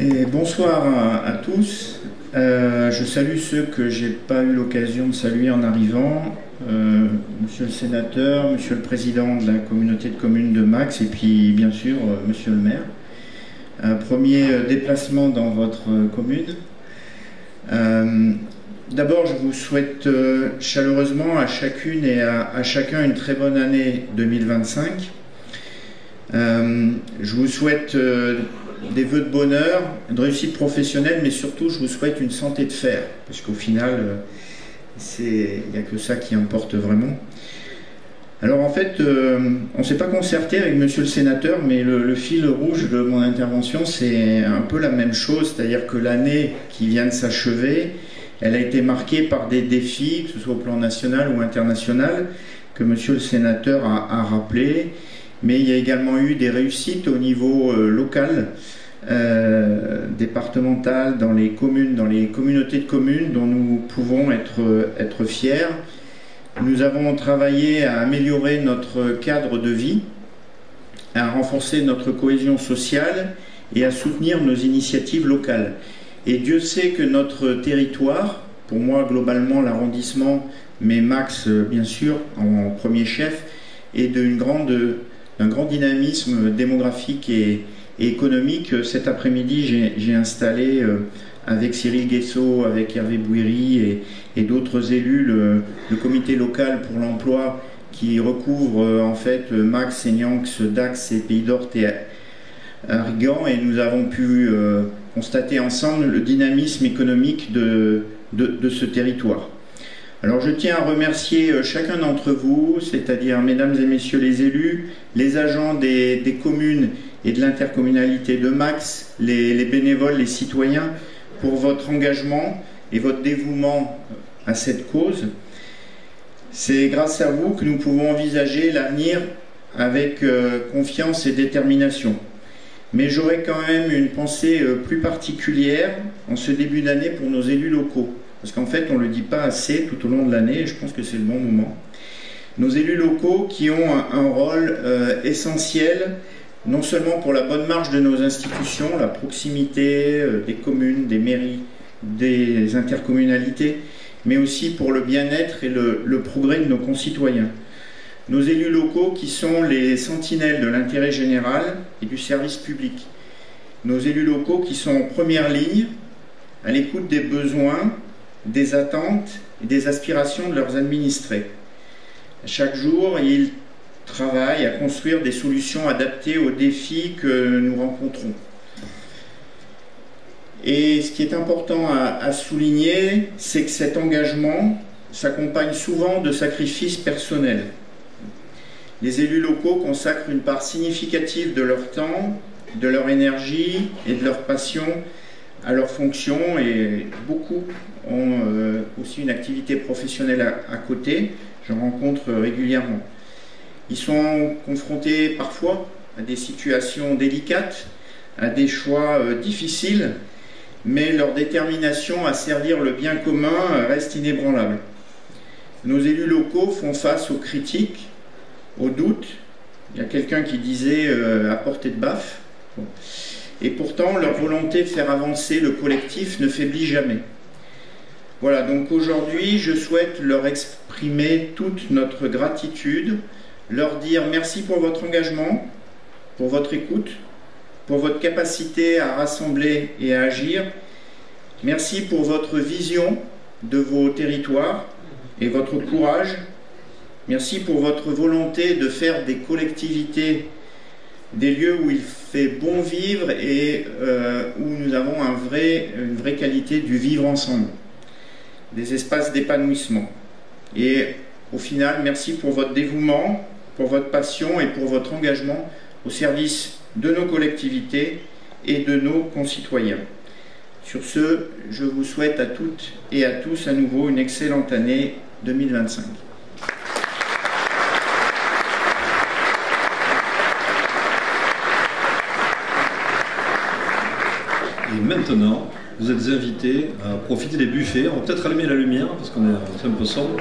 Et bonsoir à tous. Je salue ceux que j'ai pas eu l'occasion de saluer en arrivant. Monsieur le sénateur, monsieur le président de la communauté de communes de Max, et puis bien sûr monsieur le maire. Un premier déplacement dans votre commune. D'abord, je vous souhaite chaleureusement à chacune et à chacun une très bonne année 2025. Je vous souhaite des vœux de bonheur, de réussite professionnelle, mais surtout je vous souhaite une santé de fer, parce qu'au final, il n'y a que ça qui importe vraiment. Alors en fait, on ne s'est pas concerté avec monsieur le sénateur, mais le fil rouge de mon intervention, c'est un peu la même chose, c'est-à-dire que l'année qui vient de s'achever, elle a été marquée par des défis, que ce soit au plan national ou international, que monsieur le sénateur a rappelé. Mais il y a également eu des réussites au niveau local, départemental, dans les communes, dans les communautés de communes dont nous pouvons être fiers. Nous avons travaillé à améliorer notre cadre de vie, à renforcer notre cohésion sociale et à soutenir nos initiatives locales. Et Dieu sait que notre territoire, pour moi globalement l'arrondissement, mais Max bien sûr en premier chef, est d'un grand dynamisme démographique et économique. Cet après-midi, j'ai installé avec Cyril Guessot, avec Hervé Bouiri et d'autres élus le comité local pour l'emploi qui recouvre en fait Max, Seignan-Dax, Dax et Pays d'Orthe et Arrigans, et nous avons pu constater ensemble le dynamisme économique de ce territoire. Alors je tiens à remercier chacun d'entre vous, c'est-à-dire mesdames et messieurs les élus, les agents des communes et de l'intercommunalité de Max, les bénévoles, les citoyens, pour votre engagement et votre dévouement à cette cause. C'est grâce à vous que nous pouvons envisager l'avenir avec confiance et détermination. Mais j'aurais quand même une pensée plus particulière en ce début d'année pour nos élus locaux. Parce qu'en fait, on ne le dit pas assez tout au long de l'année, et je pense que c'est le bon moment. Nos élus locaux qui ont un rôle essentiel, non seulement pour la bonne marche de nos institutions, la proximité des communes, des mairies, des intercommunalités, mais aussi pour le bien-être et le progrès de nos concitoyens. Nos élus locaux qui sont les sentinelles de l'intérêt général et du service public. Nos élus locaux qui sont en première ligne, à l'écoute des besoins, des attentes et des aspirations de leurs administrés. Chaque jour, ils travaillent à construire des solutions adaptées aux défis que nous rencontrons. Et ce qui est important à souligner, c'est que cet engagement s'accompagne souvent de sacrifices personnels. Les élus locaux consacrent une part significative de leur temps, de leur énergie et de leur passion à leur fonction, et beaucoup ont aussi une activité professionnelle à côté. J'en rencontre régulièrement. Ils sont confrontés parfois à des situations délicates, à des choix difficiles, mais leur détermination à servir le bien commun reste inébranlable. Nos élus locaux font face aux critiques, aux doutes. Il y a quelqu'un qui disait à portée de baffe. Bon. Et pourtant, leur volonté de faire avancer le collectif ne faiblit jamais. Voilà, donc aujourd'hui, je souhaite leur exprimer toute notre gratitude, leur dire merci pour votre engagement, pour votre écoute, pour votre capacité à rassembler et à agir. Merci pour votre vision de vos territoires et votre courage. Merci pour votre volonté de faire des collectivités des lieux où il fait bon vivre et où nous avons une vraie qualité du vivre ensemble, des espaces d'épanouissement. Et au final, merci pour votre dévouement, pour votre passion et pour votre engagement au service de nos collectivités et de nos concitoyens. Sur ce, je vous souhaite à toutes et à tous à nouveau une excellente année 2025. Et maintenant, vous êtes invités à profiter des buffets. On va peut-être allumer la lumière parce qu'on est un peu sombre.